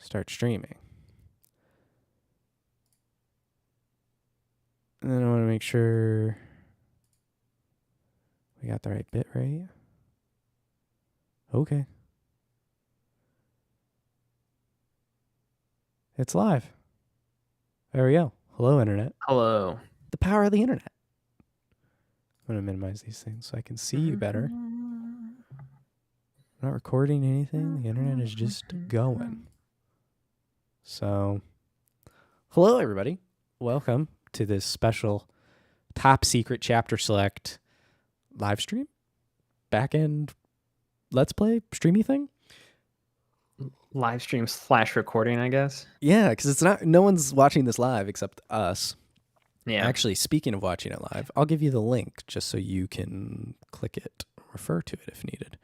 start streaming. And then I want to make sure we got the right bit rate. Okay. It's live. There we go. Hello, Internet. Hello. The power of the Internet. I'm going to minimize these things so I can see you better. I'm not recording anything. The Internet is just going. So, hello, everybody. Welcome to this special top secret chapter select live stream. Back-end Let's Play streamy thing. Live stream / recording, I guess. Yeah, because it's not, no one's watching this live except us. Yeah. Actually, speaking of watching it live, I'll give you the link just so you can click it, refer to it if needed.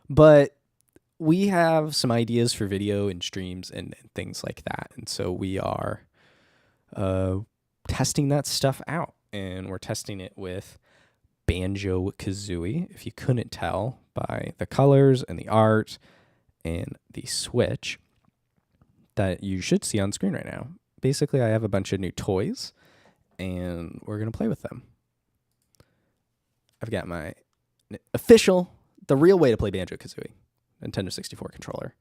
But we have some ideas for video and streams and things like that. And so we are testing that stuff out. And we're testing it with Banjo-Kazooie, if you couldn't tell by the colors and the art and the switch that you should see on screen right now. Basically, I have a bunch of new toys, and we're going to play with them. I've got my official, the real way to play Banjo-Kazooie, Nintendo 64 controller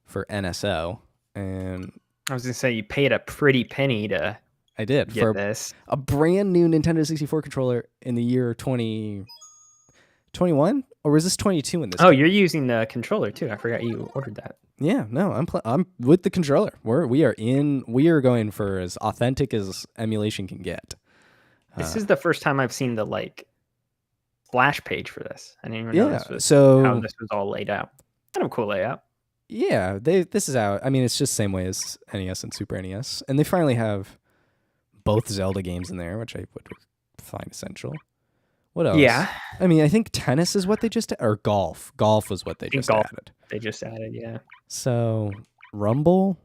for NSO. And I was going to say, you paid a pretty penny to I did get for this. A brand new Nintendo 64 controller in the year 2021, or was this 22 in this? Oh, you're using the controller too. I forgot you ordered that. Yeah, no, I'm with the controller. We are going for as authentic as emulation can get. This is the first time I've seen the splash page for this. I didn't even know this was how this was all laid out. Kind of a cool layout. Yeah, this is out. I mean, it's just the same way as NES and Super NES, and they finally have both Zelda games in there, which I would find essential. What else? Yeah. I mean, I think tennis is what they just or golf. Golf was what they just added. They just added, yeah. So Rumble,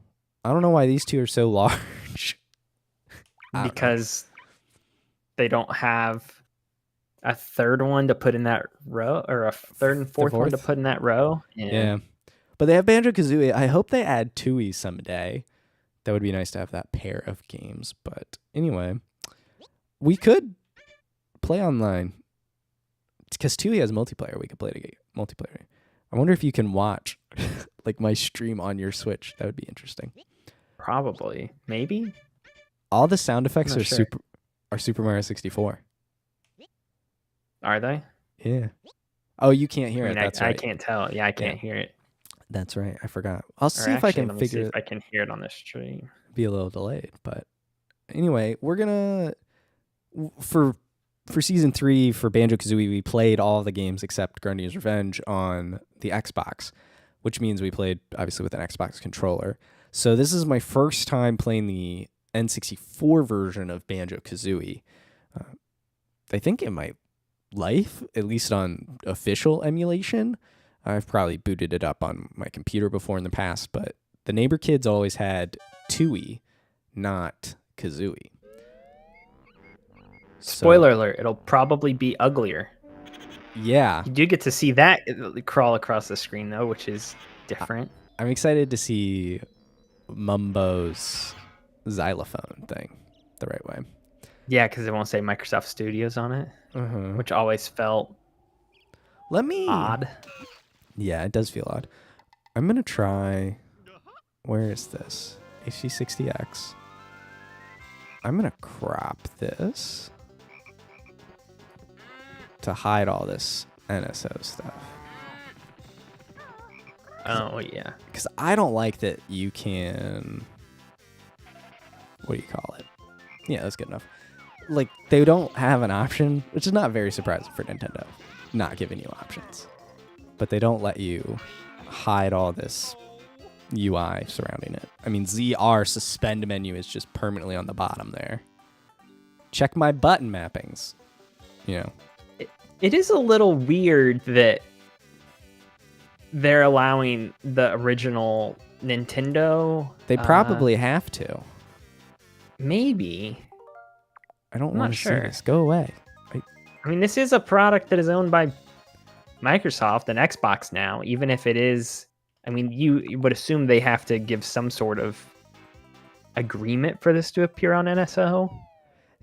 I don't know why these two are so large. Because they don't have a third one to put in that row, or a third and fourth one to put in that row. Yeah. But they have Banjo-Kazooie. I hope they add Tooie someday. That would be nice to have that pair of games. But anyway, we could play online. Because Tooie has multiplayer. We could play multiplayer. I wonder if you can watch my stream on your Switch. That would be interesting. Probably. Maybe. All the sound effects are Super Mario 64. Are they? Yeah. Oh, you can't hear it. That's right. I can't tell. Yeah, I can't hear it. That's right. I forgot. I'll see if I can figure it. If I can hear it on the stream. Be a little delayed, but anyway, we're gonna for season 3 for Banjo-Kazooie, we played all the games except Grundy's Revenge on the Xbox, which means we played obviously with an Xbox controller. So this is my first time playing the N64 version of Banjo-Kazooie. I think in my life, at least on official emulation. I've probably booted it up on my computer before in the past, but the neighbor kids always had Tooie, not Kazooie. Spoiler alert, it'll probably be uglier. Yeah. You do get to see that crawl across the screen, though, which is different. I'm excited to see Mumbo's xylophone thing the right way. Yeah, because it won't say Microsoft Studios on it, which always felt odd. Yeah, it does feel odd. I'm going to try... Where is this? HD60X. I'm going to crop this to hide all this NSO stuff. Oh, yeah. Because I don't like that you can... What do you call it? Yeah, that's good enough. They don't have an option, which is not very surprising for Nintendo, not giving you options. But they don't let you hide all this UI surrounding it. I mean, ZR suspend menu is just permanently on the bottom there. Check my button mappings. You know. It is a little weird that they're allowing the original Nintendo. They probably have to. Maybe. I don't want to see this. Go away. I mean, this is a product that is owned by Microsoft and Xbox now, even if it is I mean, you would assume they have to give some sort of agreement for this to appear on NSO.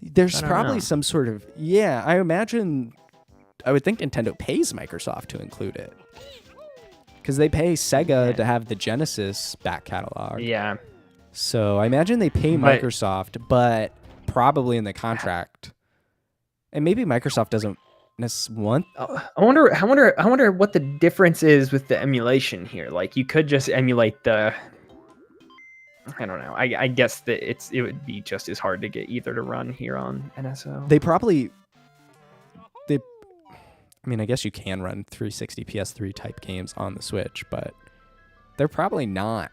There's probably some sort of I would think Nintendo pays Microsoft to include it because they pay Sega to have the Genesis back catalog. Yeah. So I imagine they pay Microsoft, but probably in the contract, and maybe Microsoft doesn't want. I wonder what the difference is with the emulation here. Like, you could just emulate the. I don't know. I guess that it would be just as hard to get either to run here on NSO. I mean, I guess you can run 360 PS3 type games on the Switch, but they're probably not.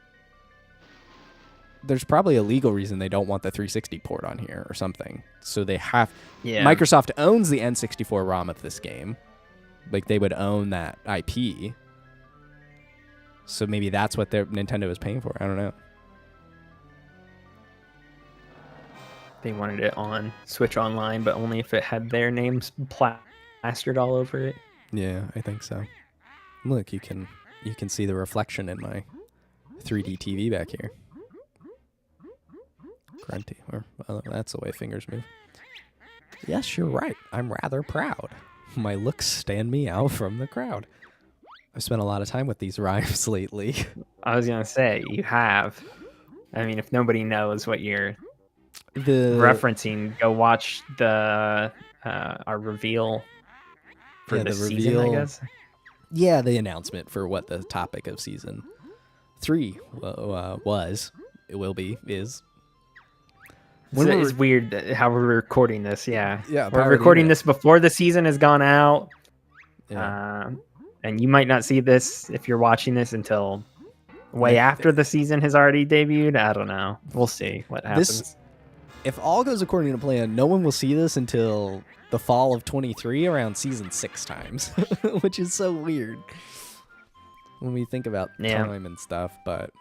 There's probably a legal reason they don't want the 360 port on here or something. So they have. Yeah. Microsoft owns the N64 ROM of this game. Like, they would own that IP. So maybe that's what Nintendo is paying for. I don't know. They wanted it on Switch Online, but only if it had their names plastered all over it. Yeah, I think so. Look, you can see the reflection in my 3D TV back here. Grunty, that's the way fingers move. Yes, you're right. I'm rather proud. My looks stand me out from the crowd. I've spent a lot of time with these rhymes lately. I was gonna say, you have. I mean, if nobody knows what you're referencing, go watch our reveal for the season, I guess. Yeah, the announcement for what the topic of season 3 was. It will be, is. It's weird how we're recording this, yeah. Yeah, we're recording this before the season has gone out. Yeah. And you might not see this if you're watching this until way after the season has already debuted. I don't know. We'll see what happens. If all goes according to plan, no one will see this until the fall of 23 around season 6 times, which is so weird when we think about time and stuff. But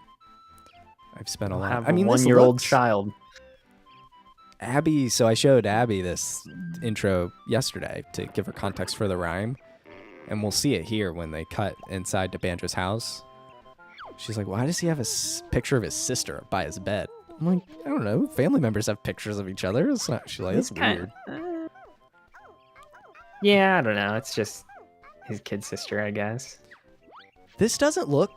I've spent a lot. I mean, 1-year-old child. Abby. So I showed Abby this intro yesterday to give her context for the rhyme, and we'll see it here when they cut inside to Banjo's house. She's like, "Why does he have a picture of his sister by his bed?" I'm like, I don't know. Family members have pictures of each other. It's not. She's like, that's weird. Yeah, I don't know. It's just his kid sister, I guess. This doesn't look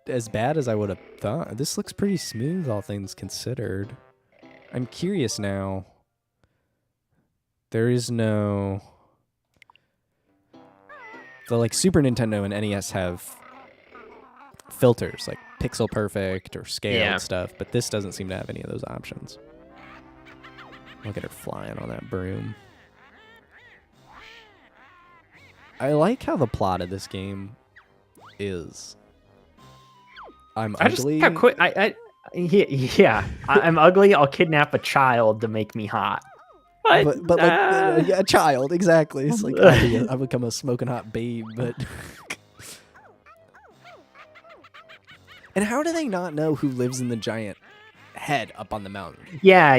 as bad as I would have thought. This looks pretty smooth, all things considered. I'm curious now. There is no. The Super Nintendo and NES have filters like pixel perfect or scaled stuff, but this doesn't seem to have any of those options. Look at her flying on that broom. I like how the plot of this game is. I'm ugly. I'm ugly. I'll kidnap a child to make me hot. But a child, exactly. It's like I become a smoking hot babe, but. And how do they not know who lives in the giant head up on the mountain? Yeah.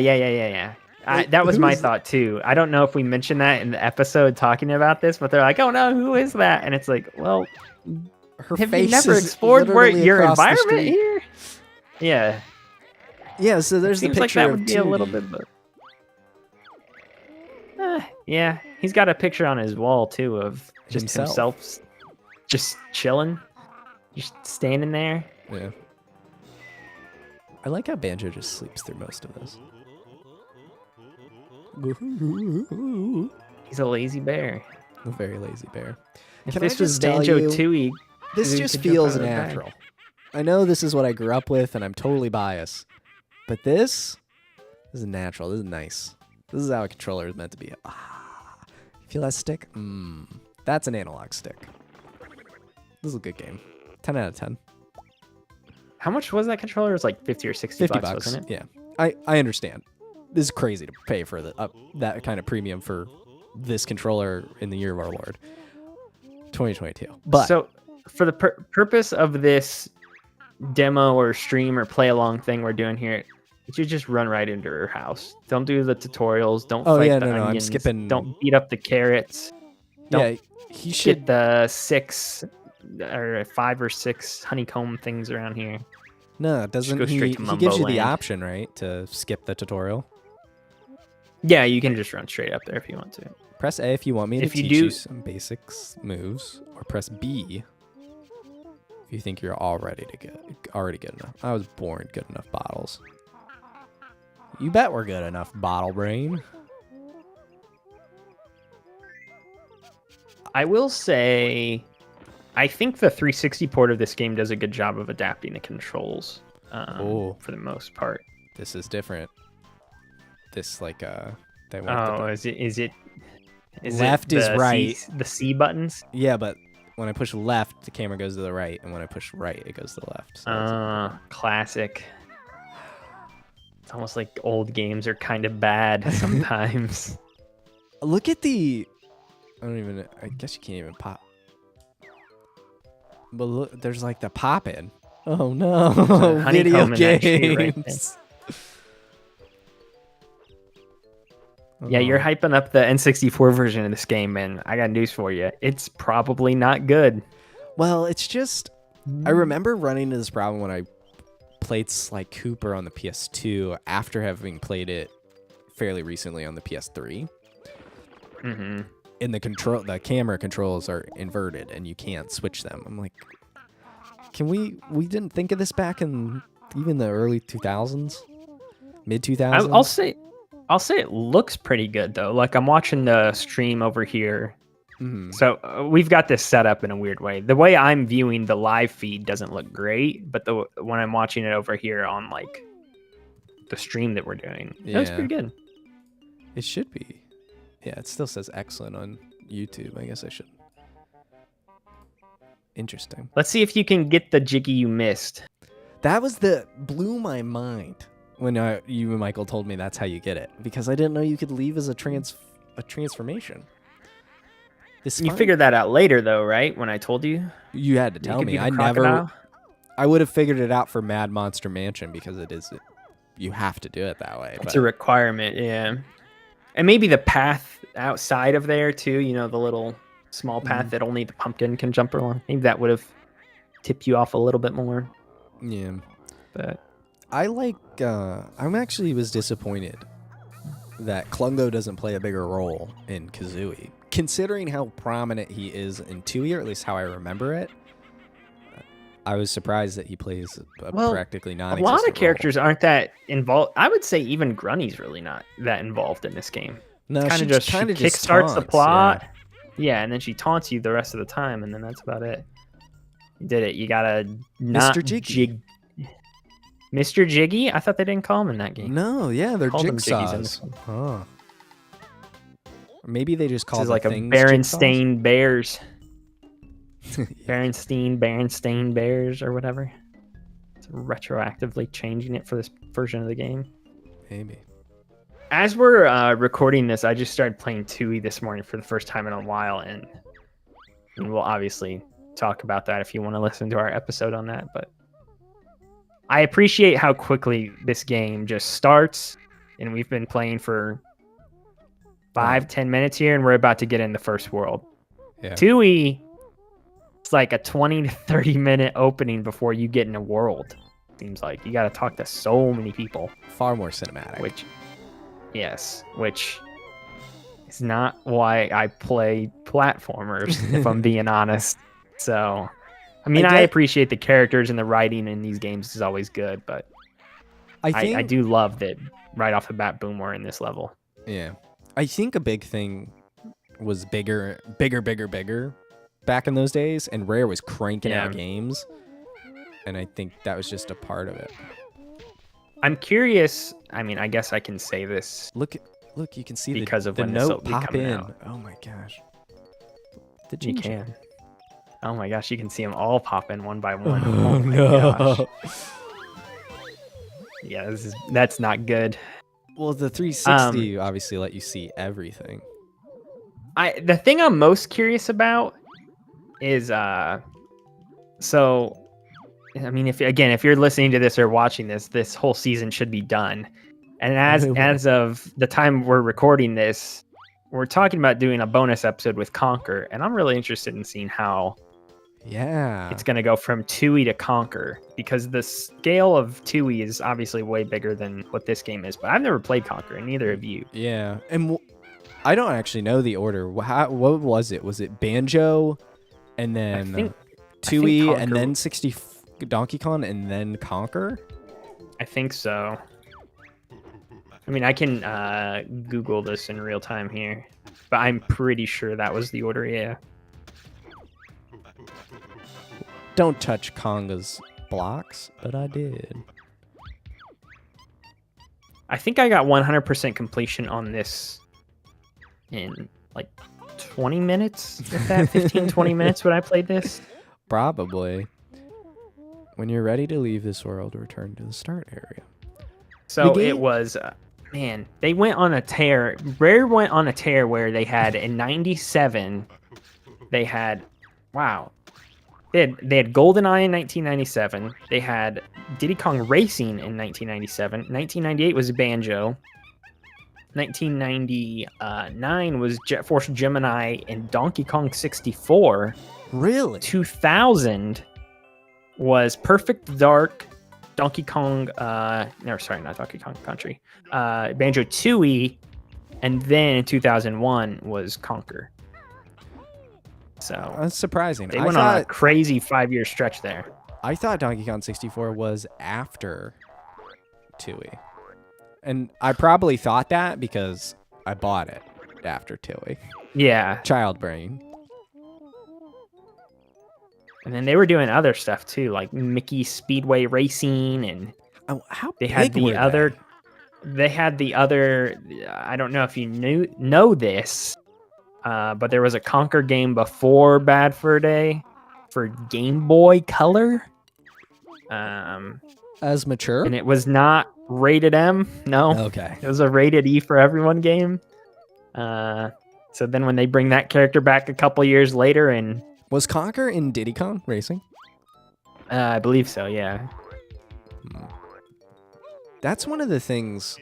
That was my thought too. I don't know if we mentioned that in the episode talking about this, but they're like, "Oh no, who is that?" And it's like, well, have you never explored your environment here? Yeah. Yeah. So there's the picture like that of would be a little bit. Yeah, he's got a picture on his wall too of just himself just chilling, just standing there. Yeah. I like how Banjo just sleeps through most of this. He's a lazy bear. A very lazy bear. If this was Banjo-Tooie, this just feels natural. I know this is what I grew up with, and I'm totally biased. But this is natural. This is nice. This is how a controller is meant to be. Feel that stick? That's an analog stick. This is a good game. 10 out of 10. How much was that controller? It was like 50 or 60 bucks, wasn't it? Yeah. I understand. This is crazy to pay for that kind of premium for this controller in the year of our Lord, 2022. But so for the purpose of this demo or stream or play along thing we're doing here, you just run right into her house. Don't do the tutorials. Don't fight the onions. I'm skipping. Don't beat up the carrots. Don't he should get the 6 or 5 or 6 honeycomb things around here. No, doesn't go he? straight to He Mumbo gives you the Land. option, right, to skip the tutorial. Yeah, you can just run straight up there if you want to. Press A if you want me to teach you some basics moves, or press B if you think you're already good enough. I was born good enough, Bottles. You bet we're good enough, Bottle Brain. I will say, I think the 360 port of this game does a good job of adapting the controls for the most part. This is different. This they want is it left is right. The C buttons? Yeah, but when I push left, the camera goes to the right, and when I push right, it goes to the left. So classic. It's almost like old games are kind of bad sometimes. Look at the... I guess you can't even pop. But look, there's like the pop-in. Oh no, video games. Yeah, you're hyping up the N64 version of this game, and I got news for you. It's probably not good. Well, it's just... I remember running into this problem when I played Sly Cooper on the PS2 after having played it fairly recently on the PS3. Mm-hmm. And the camera controls are inverted, and you can't switch them. I'm like, we didn't think of this back in even the early 2000s? Mid 2000s? I'll say it looks pretty good though. Like I'm watching the stream over here. Mm-hmm. So we've got this set up in a weird way. The way I'm viewing the live feed doesn't look great, but when I'm watching it over here on like the stream that we're doing, it looks pretty good. It should be. Yeah, it still says excellent on YouTube. I guess I should. Interesting. Let's see if you can get the jiggy you missed. That blew my mind when you and Michael told me that's how you get it, because I didn't know you could leave as a transformation. You figured that out later though, right? When I told you? You had to tell me. I would have figured it out for Mad Monster Mansion, because you have to do it that way. It's a requirement, yeah. And maybe the path outside of there too, the little small path that only the pumpkin can jump along. Maybe that would have tipped you off a little bit more. Yeah. But I actually was disappointed that Klungo doesn't play a bigger role in Kazooie, considering how prominent he is in Tooie, or at least how I remember it. I was surprised that he plays practically non-existent a lot of characters aren't that involved. I would say even Grunny's really not that involved in this game. No, she kickstarts the plot. Yeah, and then she taunts you the rest of the time, and then that's about it. You did it. You gotta not Mr. Jiggy. Mr. Jiggy? I thought they didn't call him in that game. No, yeah, they're jigsaws. Huh. Or maybe they just call it like a Berenstain Bears. Berenstain Bears or whatever. It's retroactively changing it for this version of the game. Maybe. As we're recording this, I just started playing Tooie this morning for the first time in a while, and we'll obviously talk about that if you want to listen to our episode on that. But I appreciate how quickly this game just starts, and we've been playing for 5-10 minutes here, and we're about to get in the first world. Yeah. Tooie, it's like a 20 to 30 minute opening before you get in a world. Seems like you got to talk to so many people. Far more cinematic. Which is not why I play platformers, if I'm being honest. So, I mean, I appreciate the characters and the writing in these games is always good, but I do love that right off the bat, boom, we're in this level. Yeah. I think a big thing was bigger back in those days, and Rare was cranking out games, and I think that was just a part of it. I'm curious. I mean, I guess I can say this. Look, you can see because the of when note this will be pop in. out. Oh my gosh. You can. Oh my gosh, you can see them all pop in one by one. Oh my gosh. Yeah, that's not good. Well, the 360 obviously let you see everything. The thing I'm most curious about is so I mean, if you're listening to this or watching this whole season should be done. And as of the time we're recording this, we're talking about doing a bonus episode with Conker, and I'm really interested in seeing how Yeah. It's going to go from Tooie to Conquer, because the scale of Tooie is obviously way bigger than what this game is. But I've never played Conquer, and neither have you. Yeah. And I don't actually know the order. What was it? Was it Banjo and then Tooie and then Donkey Kong and then Conquer? I think so. I mean, I can Google this in real time here, but I'm pretty sure that was the order, yeah. Don't touch Conga's blocks, but I did. I think I got 100% completion on this in like 20 minutes, if that, 15, 20 minutes when I played this. Probably. When you're ready to leave this world, return to the start area. So it was... Man, they went on a tear. Rare went on a tear where they had in 97, they had, wow. They had GoldenEye in 1997. They had Diddy Kong Racing in 1997. 1998 was Banjo. 1999 was Jet Force Gemini and Donkey Kong 64. Really? 2000 was Perfect Dark, Donkey Kong, not Donkey Kong Country, Banjo-Tooie, and then in 2001 was Conquer. So that's surprising. They went on a crazy 5-year stretch there. I thought Donkey Kong 64 was after Tooie. And I probably thought that because I bought it after Tooie. Yeah. Child brain. And then they were doing other stuff too, like Mickey Speedway Racing, and they had the other. I don't know if you know this, but there was a Conquer game before Bad Fur Day for Game Boy Color. As mature, and it was not rated M. No. Okay. It was a rated E for everyone game. So then when they bring that character back a couple years later and. Was Conquer in Diddy Kong Racing? I believe so, yeah. That's one of the things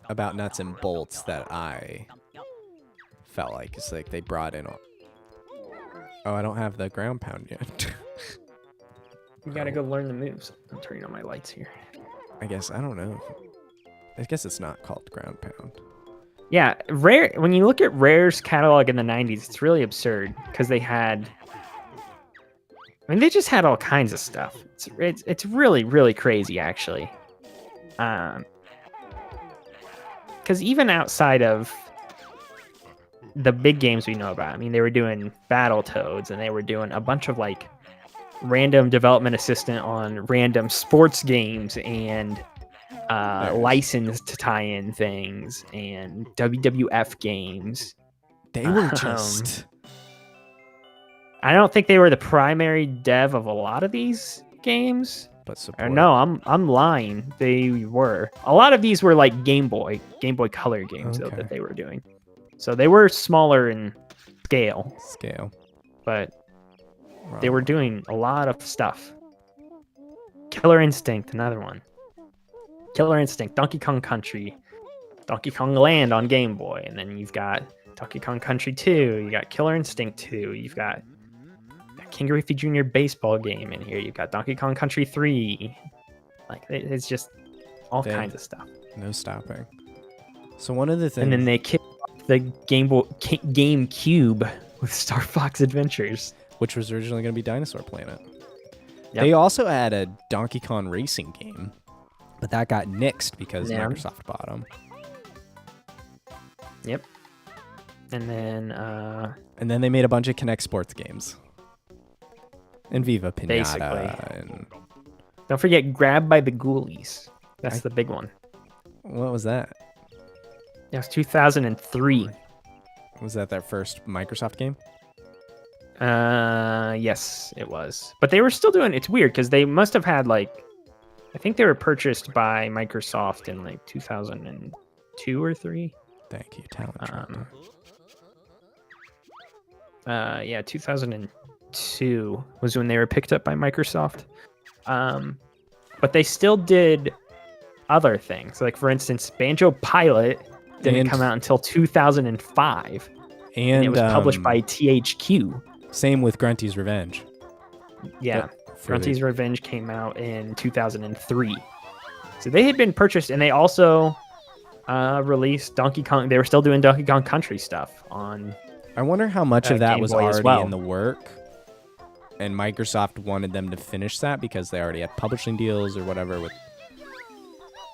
about Nuts and Bolts that I felt like. It's like they brought in... Oh, I don't have the ground pound yet. You gotta go learn the moves. I'm turning on my lights here. I guess, I don't know. I guess it's not called ground pound. Yeah, Rare. When you look at Rare's catalog in the 90s, it's really absurd because they had. I mean, they just had all kinds of stuff. It's really, really crazy, actually. Because even outside of the big games we know about, I mean, they were doing Battletoads and they were doing a bunch of like random development assistant on random sports games and. Licensed to tie in things and WWF games. They were just. I don't think they were the primary dev of a lot of these games. But support. No, I'm lying. They were. A lot of these were like Game Boy Color games though, that they were doing. So they were smaller in scale. But they were doing a lot of stuff. Killer Instinct, another one. Killer Instinct, Donkey Kong Country, Donkey Kong Land on Game Boy, and then you've got Donkey Kong Country 2, you got Killer Instinct 2, you've got King Griffey Jr. baseball game in here, you've got Donkey Kong Country 3. Like, it's just all kinds of stuff. No stopping. So one of the things... And then they kicked off the GameCube with Star Fox Adventures. Which was originally going to be Dinosaur Planet. Yep. They also had a Donkey Kong racing game. But that got nixed because Microsoft bought them. Yep. And then they made a bunch of Kinect Sports games. And Viva Pinata. Basically. And... Don't forget Grab by the Ghoulies. That's the big one. What was that? That was 2003. Was that their first Microsoft game? Yes, it was. But they were still doing... It's weird because they must have had like... I think they were purchased by Microsoft in like 2002 or 3. Thank you, talent. Yeah, 2002 was when they were picked up by Microsoft. But they still did other things. Like for instance, Banjo Pilot didn't come out until 2005. And it was published by THQ. Same with Grunty's Revenge. Yeah, Grunty's Revenge came out in 2003. So they had been purchased, and they also released Donkey Kong. They were still doing Donkey Kong Country stuff on. I wonder how much of that Game was Boy as already well. in the work, and Microsoft wanted them to finish that because they already had publishing deals or whatever with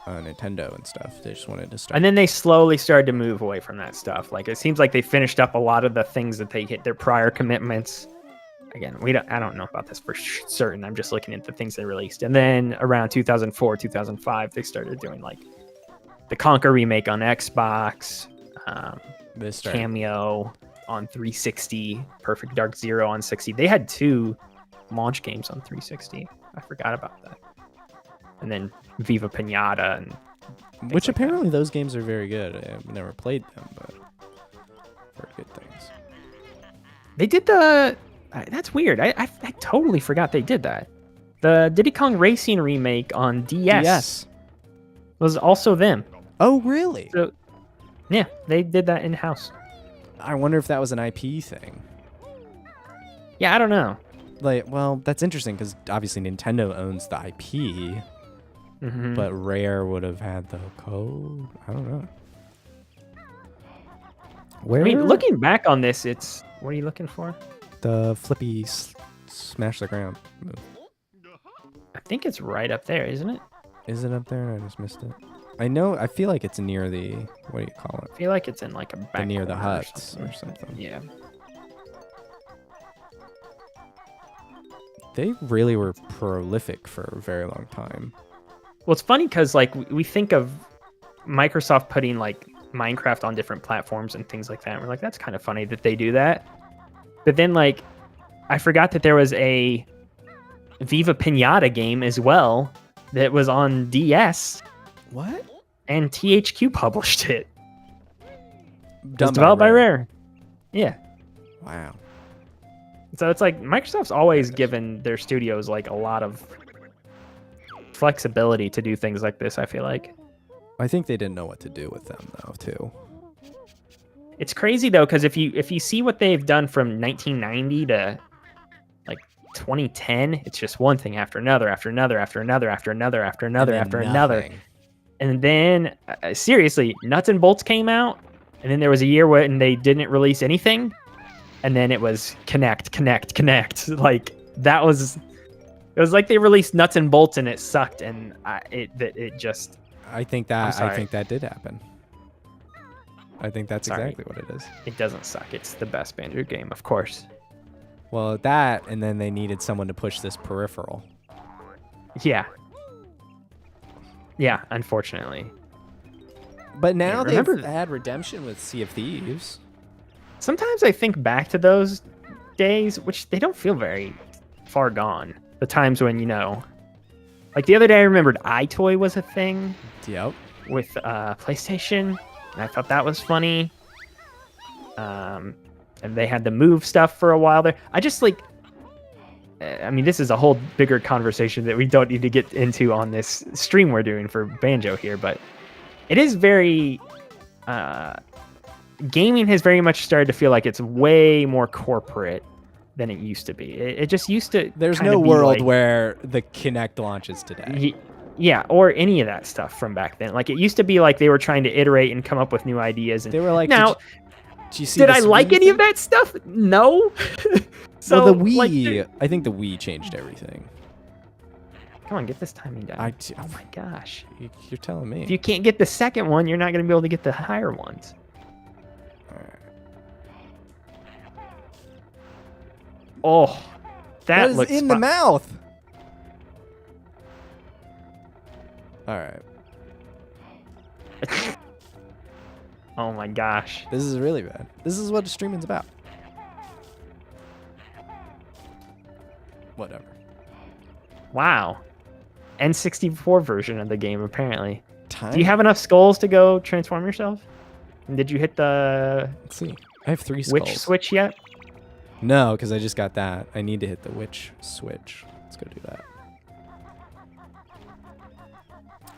Nintendo and stuff. They just wanted to start. And then they slowly started to move away from that stuff. Like, it seems like they finished up a lot of the things that they hit their prior commitments. Again, I don't know about this for certain. I'm just looking at the things they released. And then around 2004, 2005, they started doing like the Conker remake on Xbox, Cameo on 360, Perfect Dark Zero on 60. They had 2 launch games on 360. I forgot about that. And then Viva Pinata, and which apparently those games are very good. I've never played them, but very good things. They did the. That's weird. I totally forgot they did that. The Diddy Kong Racing remake on DS was also them. Oh, really? So, yeah, they did that in house. I wonder if that was an IP thing. Yeah, I don't know. Like, well, that's interesting because obviously Nintendo owns the IP, but Rare would have had the code. I don't know. I mean, looking back on this, it's what are you looking for? The flippy smash the ground move. I think it's right up there, isn't it? Is it up there? I just missed it. I know. I feel like it's near the. What do you call it? I feel like it's in like a back near the corner huts or something. Yeah. They really were prolific for a very long time. Well, it's funny because like we think of Microsoft putting like Minecraft on different platforms and things like that. And we're like, that's kind of funny that they do that. But then like, I forgot that there was a Viva Pinata game as well that was on DS. What? And THQ published it. It was Done developed by Rare. Yeah. Wow. So it's like Microsoft's always given their studios like a lot of flexibility to do things like this, I feel like. I think they didn't know what to do with them though, too. It's crazy though, because if you see what they've done from 1990 to like 2010, it's just one thing after another, after another, after another, after another, after another, after another. And then seriously, Nuts and Bolts came out, and then there was a year when they didn't release anything, and then it was Connect. Like that was, it was like they released Nuts and Bolts and it sucked, and it just. I think that did happen. I think that's exactly what it is. It doesn't suck. It's the best Banjo game, of course. Well, that, and then they needed someone to push this peripheral. Yeah. Yeah, unfortunately. But now they've had redemption with Sea of Thieves. Sometimes I think back to those days, which they don't feel very far gone. The times when, like the other day I remembered iToy was a thing. Yep. With PlayStation. And I thought that was funny. And they had the Move stuff for a while there. I just like, I mean, this is a whole bigger conversation that we don't need to get into on this stream we're doing for Banjo here, but it is very, gaming has very much started to feel like it's way more corporate than it used to be. It just used to. There's no world where the Kinect launches today. Yeah, or any of that stuff from back then. Like it used to be like they were trying to iterate and come up with new ideas. And they were like, now, did you see did I like any of that stuff? No. So well, the Wii, I think the Wii changed everything. Come on, get this timing down. Oh my gosh. You're telling me. If you can't get the second one, you're not going to be able to get the higher ones. All right. Oh, that looks in the mouth. All right. Oh my gosh. This is really bad. This is what streaming's about. Whatever. Wow. N64 version of the game, apparently. Do you have enough skulls to go transform yourself? And did you hit the... Let's see. I have 3 skulls. Witch switch yet? No, because I just got that. I need to hit the witch switch. Let's go do that.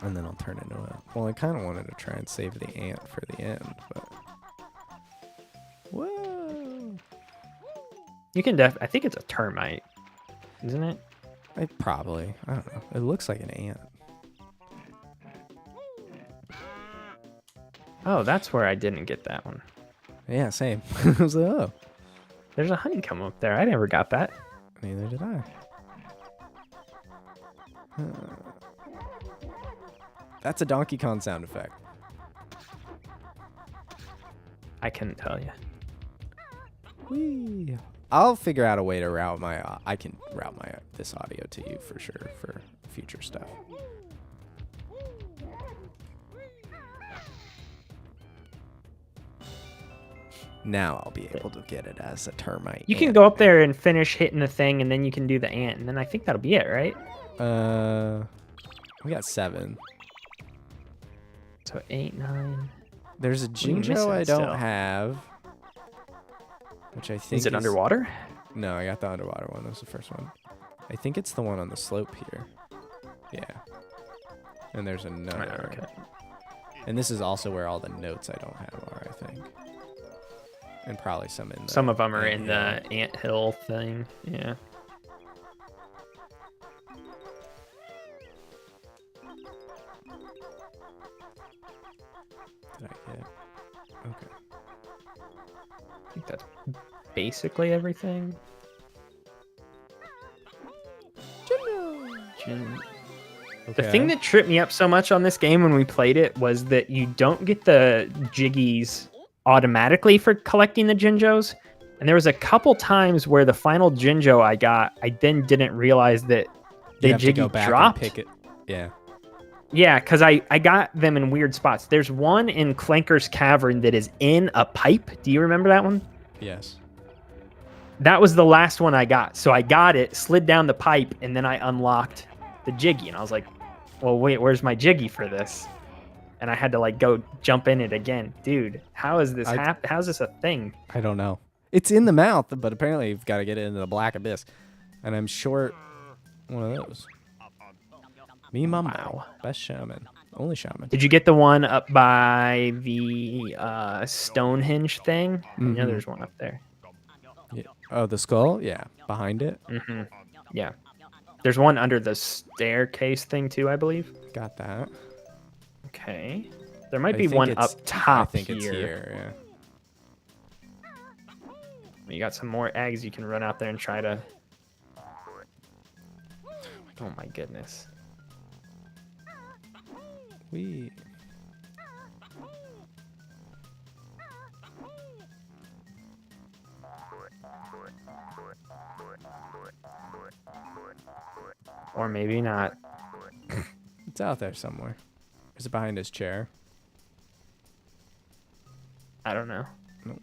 And then I'll turn into a... Well, I kind of wanted to try and save the ant for the end, but... Whoa! You can I think it's a termite, isn't it? I don't know. It looks like an ant. Oh, that's where I didn't get that one. Yeah, same. I was like, oh. There's a honeycomb up there. I never got that. Neither did I. That's a Donkey Kong sound effect. I couldn't tell you. Whee. I'll figure out a way to route my. I can route my this audio to you for sure for future stuff. Now I'll be able to get it as a termite. You can go up there and finish hitting the thing, and then you can do the ant, and then I think that'll be it, right? We got 7. So 8, 9. There's a Jinjo I don't have, which I think is it underwater? No, I got the underwater one. That was the first one. I think it's the one on the slope here. Yeah. And there's another. Okay. And this is also where all the notes I don't have are, I think. And probably some in the... Some of them are in the anthill thing. Yeah. Did I get... Okay. I think that's basically everything. The thing that tripped me up so much on this game when we played it was that you don't get the Jiggies automatically for collecting the Jinjos. And there was a couple times where the final Jinjo I got, I then didn't realize that the Jiggy dropped. Pick it. Yeah. Yeah, because I got them in weird spots. There's one in Clanker's Cavern that is in a pipe. Do you remember that one? Yes. That was the last one I got. So I got it, slid down the pipe, and then I unlocked the Jiggy. And I was like, well, wait, where's my Jiggy for this? And I had to like go jump in it again. Dude, how is this how's this a thing? I don't know. It's in the mouth, but apparently you've got to get it into the black abyss. And I'm short one of those. Me Mumbo. Wow. Best shaman. Only shaman. Did you get the one up by the Stonehenge thing? I know there's one up there. Yeah. Oh, the skull? Yeah. Behind it? Mm-hmm. Yeah. There's one under the staircase thing too, I believe. Got that. Okay. There might be one up top I think it's here, yeah. You got some more eggs you can run out there and try to... Oh my goodness. Wee. Or maybe not. It's out there somewhere. Is it behind his chair? I don't know. Nope.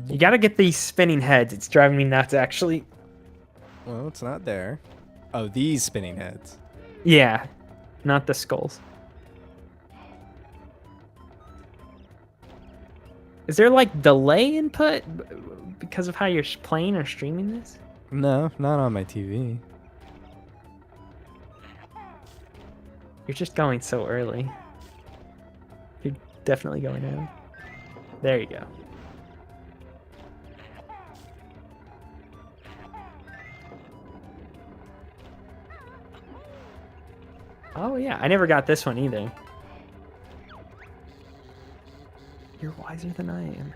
You gotta get these spinning heads. It's driving me nuts, actually. Well, it's not there. Oh, these spinning heads. Yeah, not the skulls. Is there like delay input because of how you're playing or streaming this? No, not on my TV. You're just going so early. You're definitely going early. There you go. Oh yeah, I never got this one either. You're wiser than I am.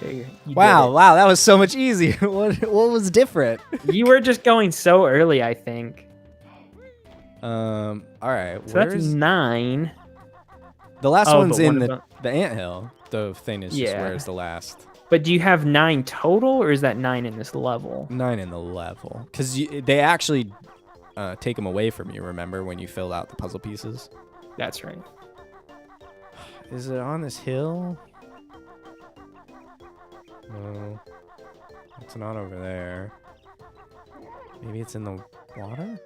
There you wow, that was so much easier. What was different? You were just going so early, I think. All right. So that's 9. The last one's in the anthill. The thing is just Yeah. where's the last. But do you have 9 total, or is that 9 in this level? 9 in the level. Because they actually take them away from you, remember, when you filled out the puzzle pieces? That's right. Is it on this hill? No. It's not over there. Maybe it's in the water?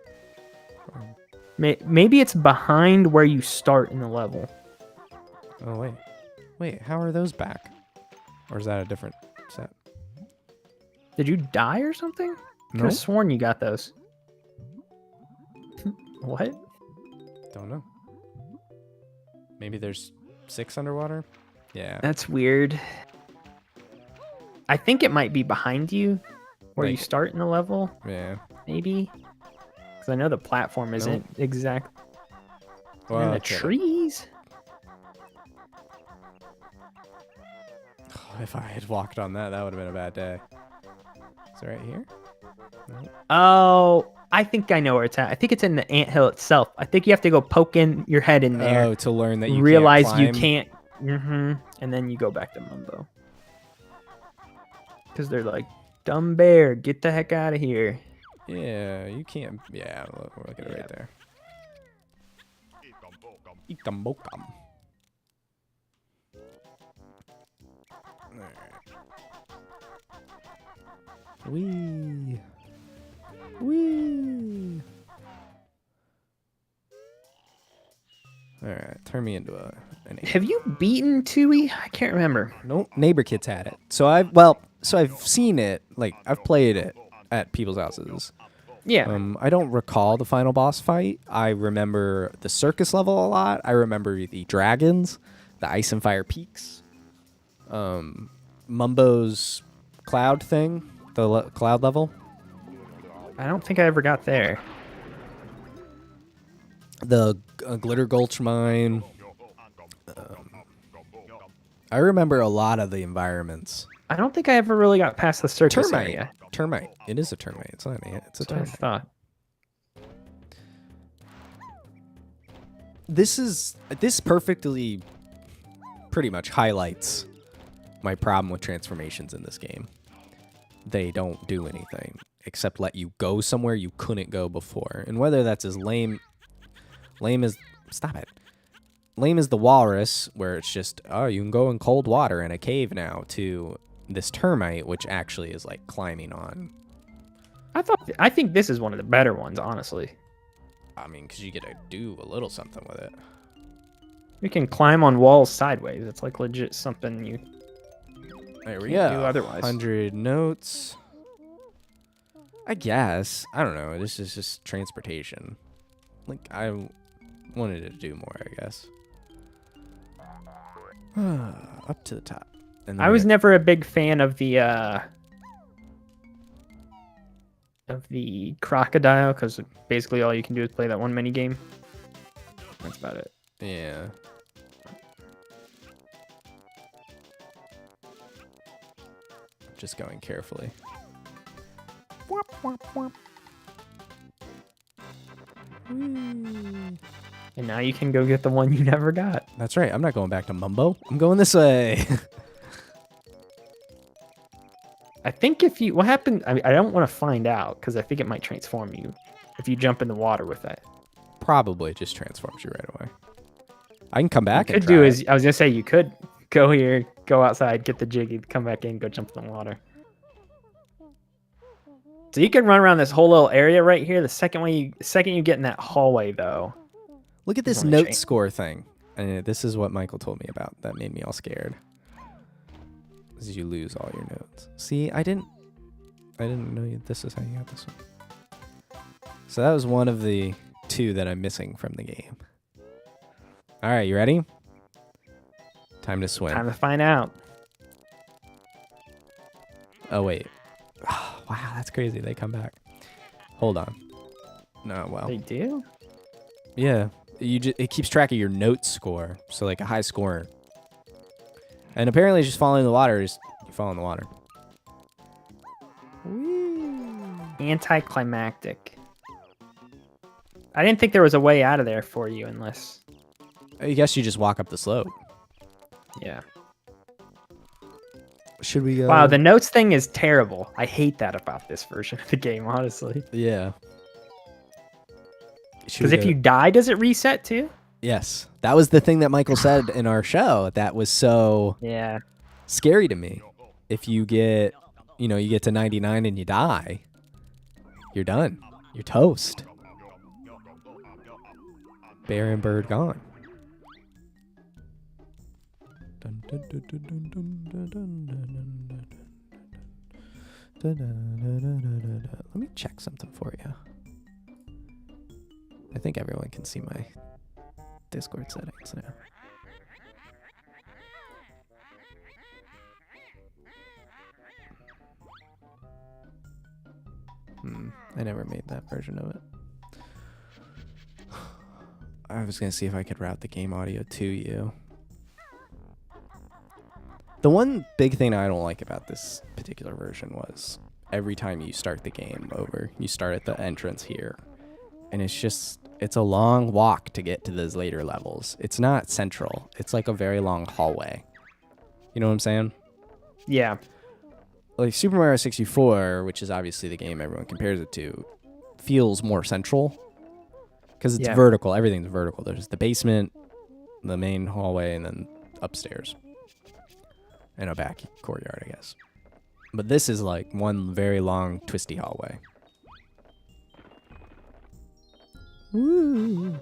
Maybe it's behind where you start in the level. Oh, wait. Wait, how are those back? Or is that a different set? Did you die or something? I could No. have sworn you got those. What? Don't know. Maybe there's 6 underwater? Yeah. That's weird. I think it might be behind you where you Like- start in the level, Yeah. maybe. Because I know the platform isn't exact. Well, And the okay. trees? If I had walked on that, that would have been a bad day. Is it right here? No. Oh, I think I know where it's at. I think it's in the anthill itself. I think you have to go poking your head in there. Oh, to learn that you realize can't you climb. can't. And then you go back to Mumbo. Because they're like, dumb bear, get the heck out of here. Yeah, you can't. Yeah, we're looking at it right there. Ikambokam. Wee. Wee. Alright, turn me into an ape. Have you beaten Tui? I can't remember. Nope, neighbor kids had it. So I've seen it, like I've played it at people's houses. Yeah. I don't recall the final boss fight. I remember the circus level a lot. I remember the dragons, the ice and fire peaks, Mumbo's cloud thing, the cloud level. I don't think I ever got there. The glitter gulch mine. I remember a lot of the environments. I don't think I ever really got past the circus Termite. area. Termite. It is a termite. It's not an ant. It's a That's what I termite. thought. This perfectly pretty much highlights my problem with transformations in this game. They don't do anything except let you go somewhere you couldn't go before. And whether that's as lame as lame as the walrus, where it's just, oh, you can go in cold water in a cave now, to this termite, which actually is like climbing on. I think this is one of the better ones, honestly. I mean, because you get to do a little something with it. You can climb on walls sideways. It's like legit something you There we can't go. do otherwise. 100 notes. I guess. I don't know. This is just transportation. Like, I wanted it to do more, I guess. Up to the top. And then I was never a big fan of the crocodile, because basically all you can do is play that one mini game. That's about it. Yeah. Just going carefully. And now you can go get the one you never got. That's right. I'm not going back to Mumbo. I'm going this way. I think if you... What happened... I don't want to find out, because I think it might transform you if you jump in the water with it. Probably just transforms you right away. I can come back You and could try do it. is... I was going to say, you could go here, go outside, get the jiggy, come back in, go jump in the water. So you can run around this whole little area right here. The second you get in that hallway, though... Look at this wanna note change. score thing. And this is what Michael told me about. That made me all scared. Is you lose all your notes. See, I didn't know this is how you got this one. So that was one of the 2 that I'm missing from the game. All right, you ready? Time to swim. Time to find out. Oh wait. Oh, wow, that's crazy. They come back. Hold on. No, well. They do? Yeah. It keeps track of your note score. So like a high scorer. And apparently just falling in the water is you fall in the water. Anticlimactic. I didn't think there was a way out of there for you unless... I guess you just walk up the slope. Yeah. Should we go? Wow, the notes thing is terrible. I hate that about this version of the game, honestly. Yeah. Because if you die, does it reset too? Yes. That was the thing that Michael said in our show. That was so Yeah. scary to me. If you get, you get to 99 and you die, you're done. You're toast. Bear and bird gone. Let me check something for you. I think everyone can see my Discord settings now. I never made that version of it. I was going to see if I could route the game audio to you. The one big thing I don't like about this particular version was every time you start the game over, you start at the entrance here. And it's a long walk to get to those later levels. It's not central. It's like a very long hallway. You know what I'm saying? Yeah. Like Super Mario 64, which is obviously the game everyone compares it to, feels more central because it's vertical. Everything's vertical. There's the basement, the main hallway, and then upstairs. And a back courtyard, I guess. But this is like one very long, twisty hallway. Woo.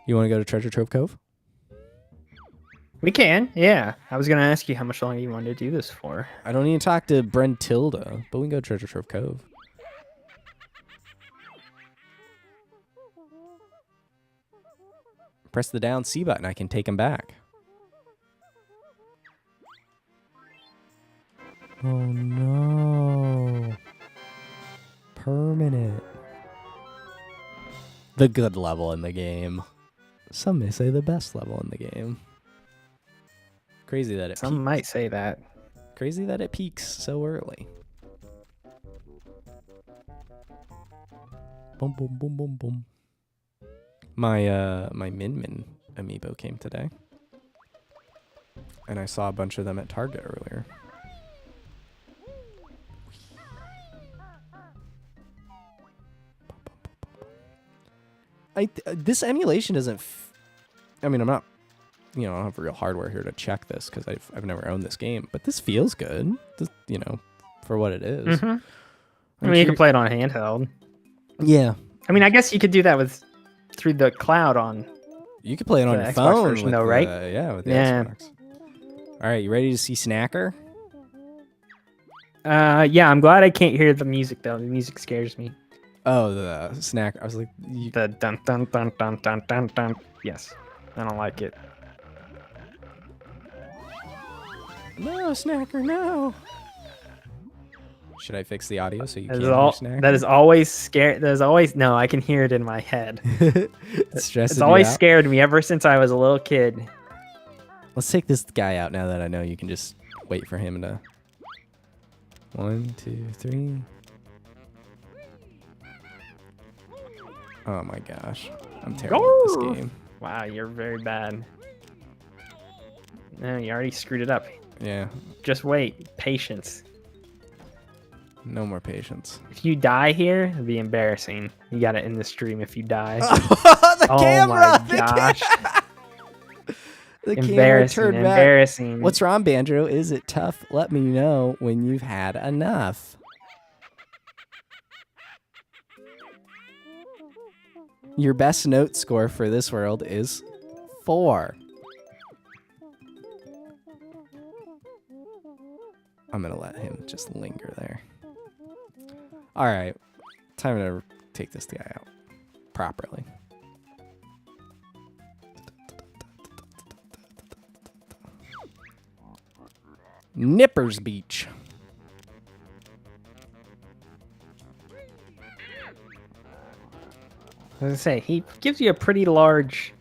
You want to go to Treasure Trove Cove? We can, yeah. I was going to ask you how much longer you wanted to do this for. I don't need to talk to Brentilda, but we can go to Treasure Trove Cove. Press the down C button. I can take him back. Oh no. Permanent. The good level in the game. Some may say the best level in the game. Crazy that it Some might say that. Crazy that it peaks so early. Boom, boom, boom, boom, boom. My Min Min amiibo came today. And I saw a bunch of them at Target earlier. This emulation doesn't... I mean, I'm not... I don't have real hardware here to check this because I've never owned this game. But this feels good, for what it is. Mm-hmm. I mean, you can play it on handheld. Yeah. I mean, I guess you could do that through the cloud on... You could play it on your Xbox phone. Version, though, right? With the Xbox. All right, you ready to see Snacker? Yeah, I'm glad I can't hear the music, though. The music scares me. Oh, the snack. I was like... The dun dun dun dun dun dun dun. Yes. I don't like it. No, Snacker, no. Should I fix the audio so you can't hear Snacker? That is always scary. That is always... No, I can hear it in my head. It's always scared me ever since I was a little kid. Let's take this guy out now that I know you can just wait for him to... 1, 2, 3... Oh my gosh. I'm terrible at this game. Wow, you're very bad. No, you already screwed it up. Yeah. Just wait. Patience. No more patience. If you die here, it'd be embarrassing. You gotta end the stream if you die. The camera! My gosh. The embarrassing, camera turned back. Embarrassing. What's wrong, Banjo? Is it tough? Let me know when you've had enough. Your best note score for this world is 4. I'm going to let him just linger there. All right. Time to take this guy out properly. Nippers Beach. I was gonna say, he gives you a pretty large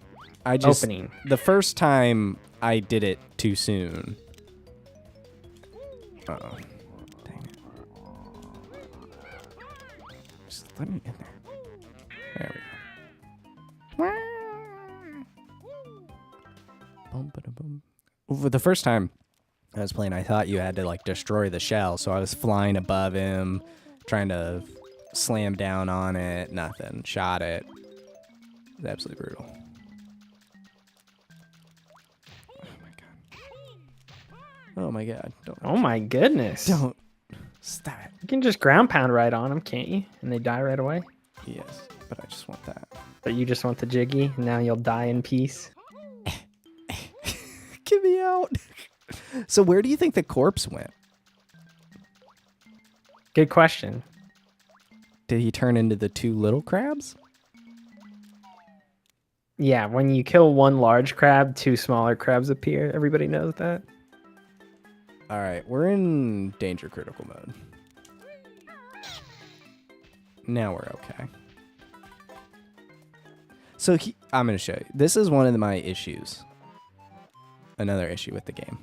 opening. The first time I did it too soon. Uh-oh. Dang it. Just let me in there. There we go. Boom, ba-da-boom. For the first time I was playing, I thought you had to like destroy the shell, so I was flying above him, trying to slam down on it, nothing. Shot it. It was absolutely brutal. Oh my god. Don't. Oh my goodness. Don't. Stop it. You can just ground pound right on them, can't you? And they die right away? Yes, but I just want that. But you just want the jiggy, and now you'll die in peace? Get me out. So where do you think the corpse went? Good question. Did he turn into the 2 little crabs? Yeah, when you kill one large crab, 2 smaller crabs appear. Everybody knows that. All right, we're in danger critical mode. Now we're okay. So I'm going to show you. This is one of my issues. Another issue with the game.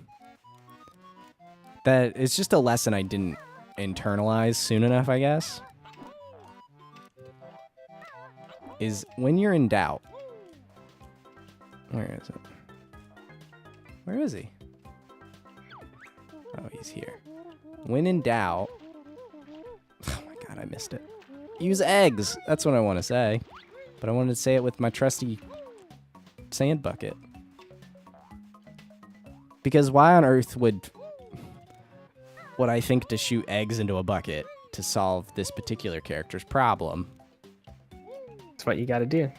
That it's just a lesson I didn't internalize soon enough, I guess. Is when you're in doubt. Where is it? Where is he? Oh, he's here. When in doubt. Oh my god, I missed it. Use eggs. That's what I want to say. But I wanted to say it with my trusty sand bucket. Because why on earth would I think to shoot eggs into a bucket to solve this particular character's problem? That's what you got to do.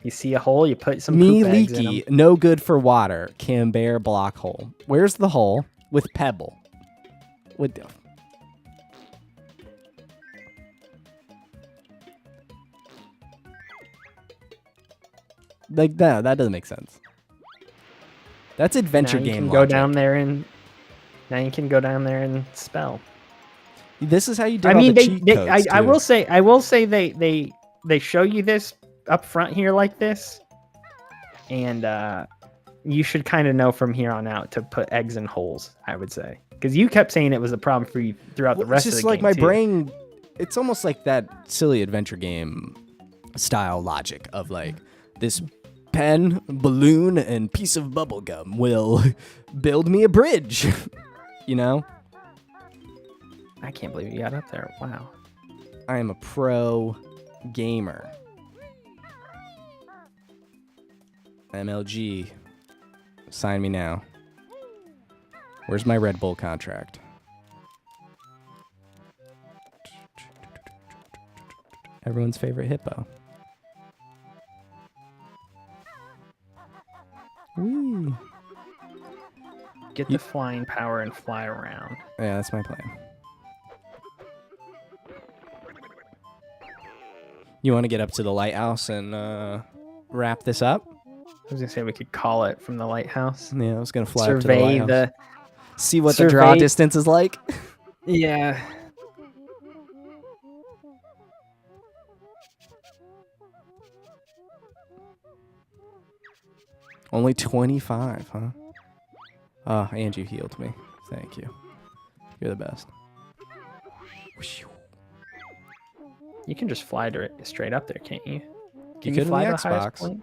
You see a hole, you put some Me poop eggs in leaky, 'em. no good for water. Canberra block hole. Where's the hole? With pebble. With the... Like, no, that doesn't make sense. That's adventure Now you game can go logic. down there and now you can go down there and spell. This is how you do I all mean, the cheat codes, I too. will say they show you this up front here like this, and you should kind of know from here on out to put eggs in holes. I would say, because you kept saying it was a problem for you throughout the rest of the It's just game. like my too. brain. It's almost like that silly adventure game style logic of like this pen, balloon, and piece of bubble gum will build me a bridge. You know? I can't believe you got up there. Wow. I am a pro gamer. MLG. Sign me now. Where's my Red Bull contract? Everyone's favorite hippo. Whee. Get the flying power and fly around. Yeah, that's my plan. You want to get up to the lighthouse and wrap this up? I was gonna say we could call it from the lighthouse. Yeah, I was gonna fly up to the Survey lighthouse. the. See what the draw survey- distance is like. Yeah. Only 25, huh? Oh, and you healed me. Thank you. You're the best. You can just fly straight up there, can't you? Can could in fly the to the highest Xbox. point?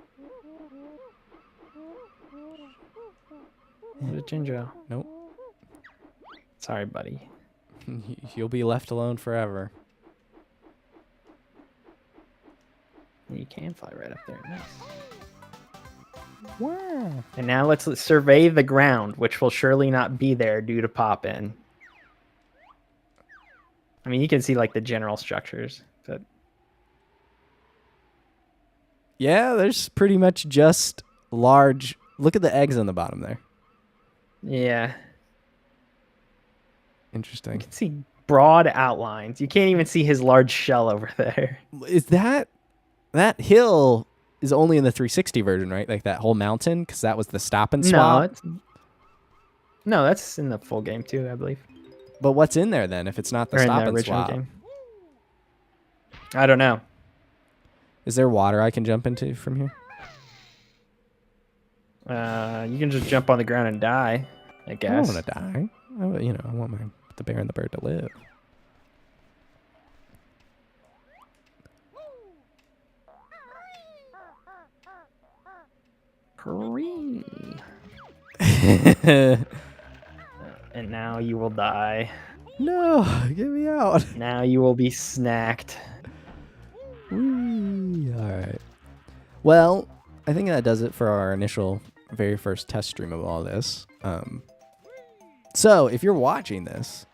What a Jinjo. Nope. Sorry, buddy. You'll be left alone forever. You can fly right up there. Nice. Wow. And now let's survey the ground, which will surely not be there due to pop-in. I mean, you can see like the general structures, but Yeah, there's pretty much just large... Look at the eggs on the bottom there. yeah, you Interesting. can see broad outlines. You can't even see his large shell over there. Is that hill is only in the 360 version, right? Like that whole mountain, because that was the stop and swap. No, that's in the full game too, I believe. But what's in there then if it's not the Or in stop the and original swap? game. I don't know. Is there water I can jump into from here? You can just jump on the ground and die, I I don't guess. want to die. I want the bear and the bird to live. Hooray. And now you will die. No, get me out. Now you will be snacked. Whee. All right. Well, I think that does it for our initial, very first test stream of all this. So if you're watching this,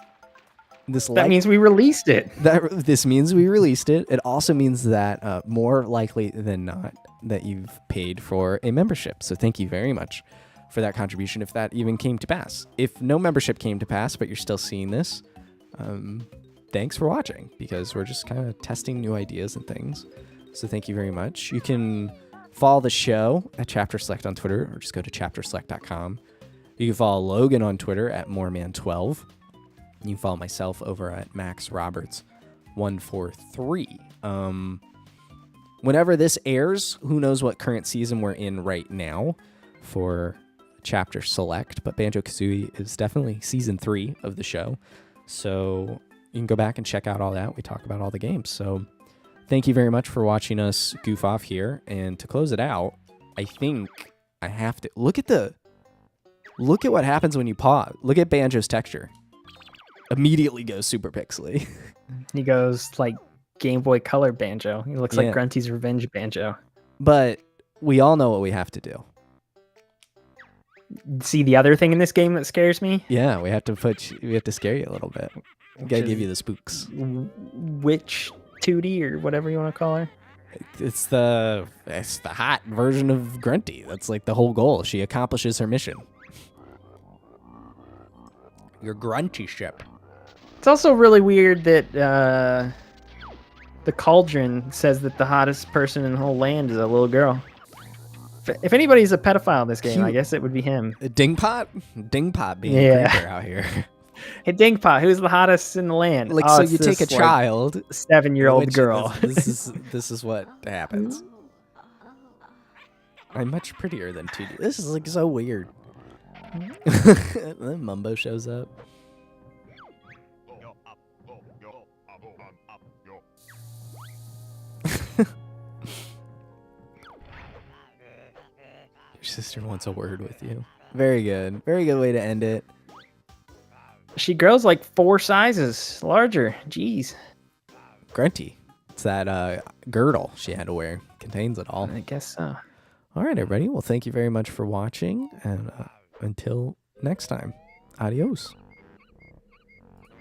That means we released it. this means we released it. It also means that more likely than not that you've paid for a membership. So thank you very much for that contribution, if that even came to pass. If no membership came to pass, but you're still seeing this, thanks for watching, because we're just kind of testing new ideas and things. So thank you very much. You can follow the show at Chapter Select on Twitter, or just go to chapterselect.com. You can follow Logan on Twitter at Moreman12. You can follow myself over at MaxRoberts143. Whenever this airs, who knows what current season we're in right now for Chapter Select, but Banjo-Kazooie is definitely season 3 of the show. So you can go back and check out all that. We talk about all the games. So thank you very much for watching us goof off here. And to close it out, I think I have to look at what happens when you pause. Look at Banjo's texture. Immediately goes super pixely. He goes like Game Boy Color Banjo. He looks like Grunty's Revenge Banjo. But we all know what we have to do. See the other thing in this game that scares me? Yeah, we have to scare you a little bit. We gotta give you the spooks. Witch 2D or whatever you want to call her. It's the hot version of Grunty. That's like the whole goal. She accomplishes her mission. Your Grunty ship. It's also really weird that the Cauldron says that the hottest person in the whole land is a little girl. If anybody's a pedophile in this game, I guess it would be him. Dingpot? Dingpot being a creeper out here. Hey, Dingpot, who's the hottest in the land? Like, so you take a child, 7-year-old girl. This is what happens. I'm much prettier than 2D. This is like so weird. Then Mumbo shows up. Your sister wants a word with you. Very good. Very good way to end it. She grows like 4 sizes larger. Jeez. Grunty. It's that girdle she had to wear. Contains it all. I guess so. All right, everybody. Well, thank you very much for watching. And until next time, adios.